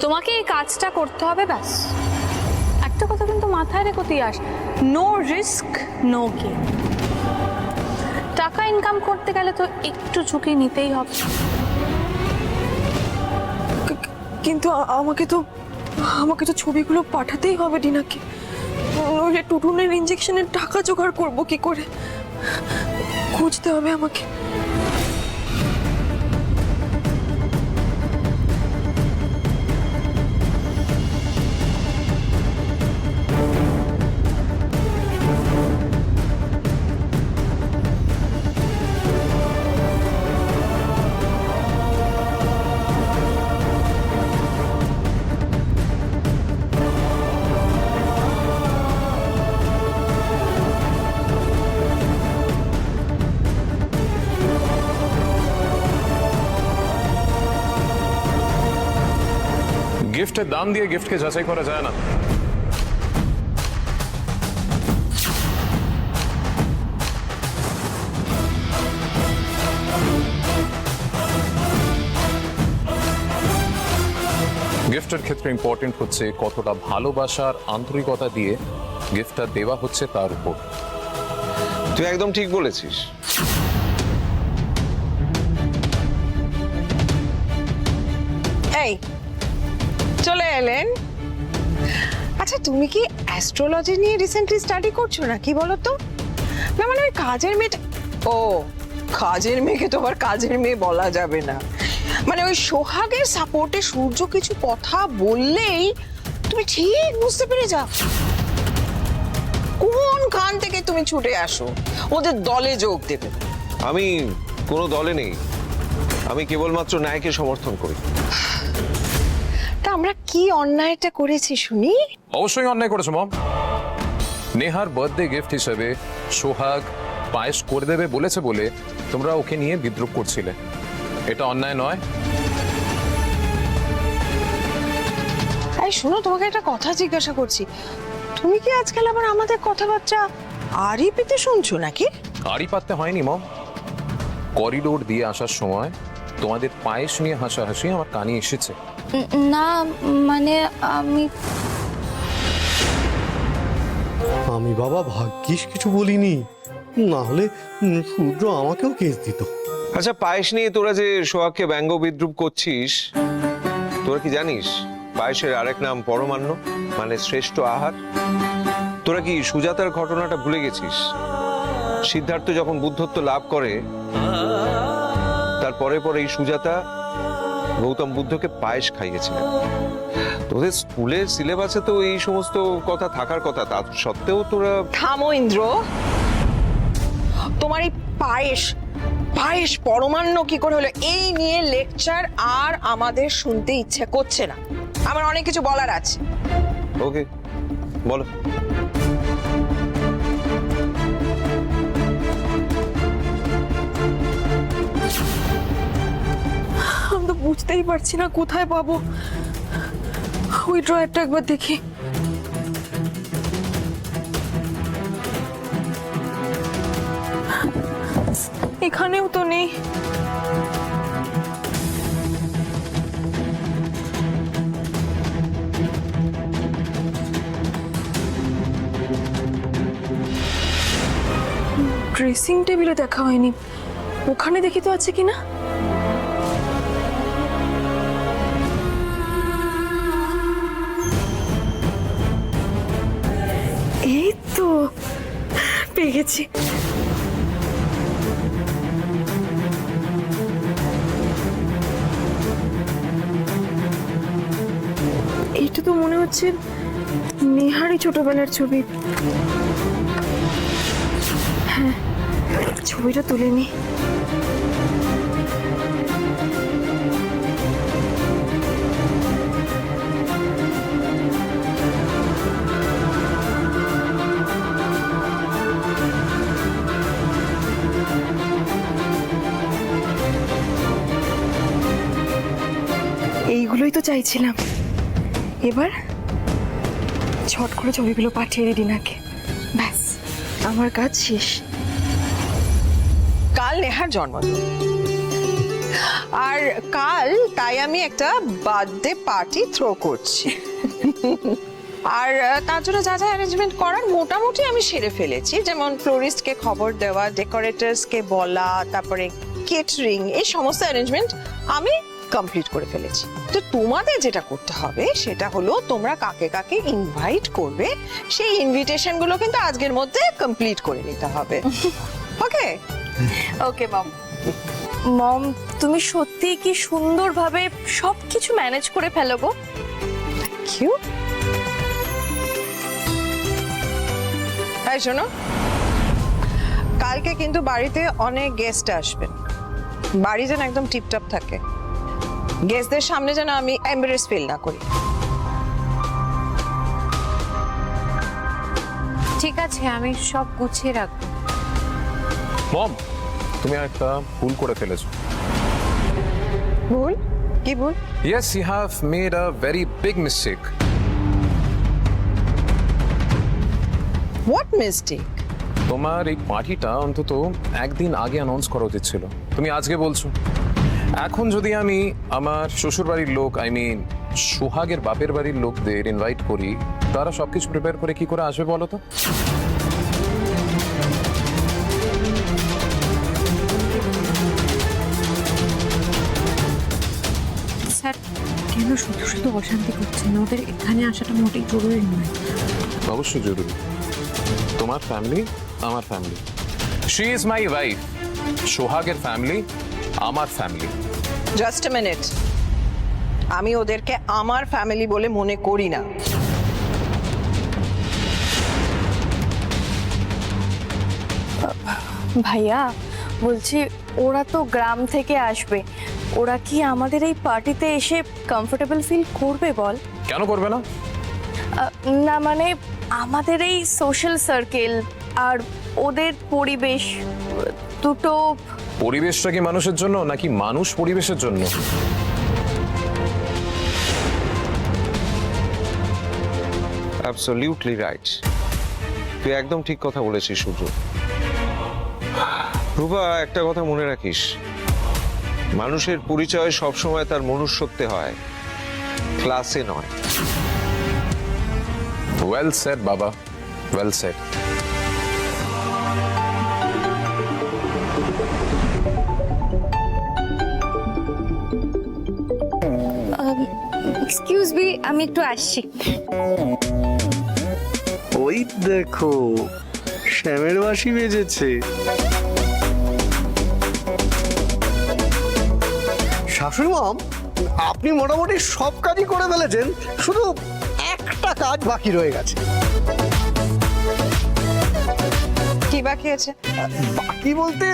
তোমাকে এই কাজটা করতে হবে, ব্যাস। একটা কথা কিন্তু মাথায় রেখো Tiyas, no risk no gain. টাকা ইনকাম করতে গেলে তো একটু ঝুঁকি নিতেই হবে। কিন্তু আমাকে তো ছবিগুলো পাঠাতেই হবে ডিনাকে, নইলে টুটুনের ইনজেকশনের টাকা জোগাড় করব কি করে? খুঁজতে হবে আমাকে। গিফটের দাম দিয়ে গিফটকে যাচাই করা যায় না। গিফটের ক্ষেত্রে ইম্পর্টেন্ট হচ্ছে কতটা ভালোবাসার আন্তরিকতা দিয়ে গিফটটা দেওয়া হচ্ছে তার উপর। তুই একদম ঠিক বলেছিস। এই চলে এলেন। আচ্ছা, তুমি কি অ্যাস্ট্রোলজি নিয়ে রিসেন্টলি স্টাডি করছো না কি বলো তো? না মানে ওই কাজের মেয়েটা। ও, কাজের মেয়েকে তো আবার কাজের মেয়ে বলা যাবে না। মানে ওই সোহাগের সাপোর্টে সূর্য কিছু কথা বললেই তুমি ঠিক বুঝতে পেরে যাও কোন খান থেকে তুমি ছুটে আসো ওদের দলে যোগ দেবে। আমি কোনো দলে নেই, আমি কেবলমাত্র ন্যায়কে সমর্থন করি। তা আমরা কি অন্যায়টা করেছি শুনি? অবশ্যই অন্যায় করেছো মম। নেহার বার্থডে গিফট হিসেবে সোহাগ পায়েস করে দেবে বলেছে বলে তোমরা ওকে নিয়ে বিদ্রুপ করছিলে, এটা অন্যায় নয়? এই শোনো, তোমাকে একটা কথা জিজ্ঞাসা করছি, তুমি কি আজকাল আবার আমাদের কথাবার্তা আরই পেতে শুনছো নাকি? আড়ি পাততে হয়নি মম। করিডোর দিয়ে আসার সময় তোমাদের পায়েস নিয়ে হাসাহাসি আমার কানে এসেছে। না মানে আমি বাবা ভাগ্যিস কিছু বলিনি, না হলে সূর্য আমাকেও কেস দিত। আচ্ছা, পায়েস নিয়ে তোরা যে সোহাগকে ব্যঙ্গ বিদ্রুপ করছিস, তোরা কি জানিস পায়েসের আরেক নাম পরমান্ন, মানে শ্রেষ্ঠ আহার? তোরা কি সুজাতার ঘটনাটা ভুলে গেছিস? সিদ্ধার্থ যখন বুদ্ধত্ব লাভ করে তারপরে পরে এই সুজাতা গৌতম বুদ্ধকে পায়েস খাইয়েছিলেন। তোদের স্কুলের সিলেবাসে তো এই সমস্ত কথা থাকার কথা, তা সত্ত্বেও তোরা। থামো ইন্দ্র, তোমার এই পায়েস পায়েস পরমান্ন কি করে হলো এই নিয়ে লেকচার আর আমাদের শুনতে ইচ্ছে করছে না। আমার অনেক কিছু বলার আছে। ওকে, বলো। আমি তো বুঝতেই পারছি না কোথায় পাবো। ওই ড্রয়ারটা একবার দেখি। এখানেও তো নেই। ড্রেসিং টেবিলে দেখা হয়নি, ওখানে দেখি তো আছে কিনা। এই তো পেয়ে গেছি। এইটা তো মনে হচ্ছে নেহারই ছোটবেলার ছবি। হ্যাঁ, ছবিটা তুলে নি। এইগুলোই তো চাইছিলাম। এবার ছট করে ছবিগুলো পাঠিয়ে দিই ডিনাকে, ব্যাস আমার কাজ শেষ। কাল নেহার জন্মদিন, আর কাল তাই আমি একটা বার্থডে পার্টি থ্রো করছি। আর তার জন্য যা যা অ্যারেঞ্জমেন্ট করার মোটামুটি আমি সেরে ফেলেছি, যেমন ফ্লোরিস্টকে খবর দেওয়া, ডেকোরেটরসকে বলা, তারপরে কেটারিং, এই সমস্ত অ্যারেঞ্জমেন্ট আমি কমপ্লিট করে ফেলেছি। তো তোমাদের যেটা করতে হবে সেটা হলো তোমরা কাকে কাকে ইনভাইট করবে সেই ইনভিটেশন গুলো কিন্তু আজকের মধ্যে কমপ্লিট করে নিতে হবে। ওকে? ওকে মম। মম, তুমি সত্যি কি সুন্দরভাবে সবকিছু ম্যানেজ করে ফেলো গো। কিউ? এই শোনো, কালকে কিন্তু বাড়িতে অনেক গেস্ট আসবেন, বাড়ি যেন একদম টিপটপ থাকে, গেস্টদের সামনে যেন আমি এম্বারেস ফিল না করি। ঠিক আছে, আমি সব গুছিয়ে রাখবো। মম, তুমি একটা ভুল করে ফেলেছো। ভুল? কি ভুল? Yes, you have made a very big mistake. What mistake? তোমার এই পার্টিটা অন্তত একদিন আগে অ্যানাউন্স করা উচিত ছিল, তুমি আজকে বলছো। এখন যদি আমি আমার শ্বশুর বাড়ির লোক, আই মিন সোহাগের বাপের বাড়ির লোকদের ইনভাইট করি, তারা সবকিছু প্রিপেয়ার করে কি করে আসবে বলো তো? স্যার, কেন শুধু শুধু অশান্তি করছেন? ওদের এখানে আসাটা মোটেই জরুরি নয়। অবশ্যই জরুরি। তোমার ফ্যামিলি আমার family, she is my wife. সোহাগের ফ্যামিলি আমার ফ্যামিলি। জাস্ট এ মিনিট, আমি ওদেরকে আমার ফ্যামিলি বলে মনে করি না। ভাইয়া বলছি, ওরা তো গ্রাম থেকে আসবে, ওরা কি আমাদের এই পার্টিতে এসে কমফোর্টেবল ফিল করবে বল? কেন করবে না? না মানে আমাদের এই সোশ্যাল সার্কেল আর ওদের পরিবেশ দুটো। পরিবেশটা কি মানুষের জন্য নাকি মানুষ পরিবেশের জন্য? অ্যাবসলিউটলি রাইট, তুই একদম ঠিক কথা বলেছিস সূর্য। রূপা, একটা কথা মনে রাখিস, মানুষের পরিচয় সবসময় তার মনুষ্যত্বে হয়, ক্লাসে নয়। ওয়েল সেড বাবা, ওয়েল সেড। এক্সকিউজ মি, আমি একটু আসছি। ওই দেখো, শ্যামের বাঁশি বেজেছে। শাশুড়ি মাম, আপনি মোটামুটি সব কাজই করে ফেলেছেন, শুধু একটা কাজ বাকি রয়ে গেছে। কি বাকি আছে? বাকি বলতে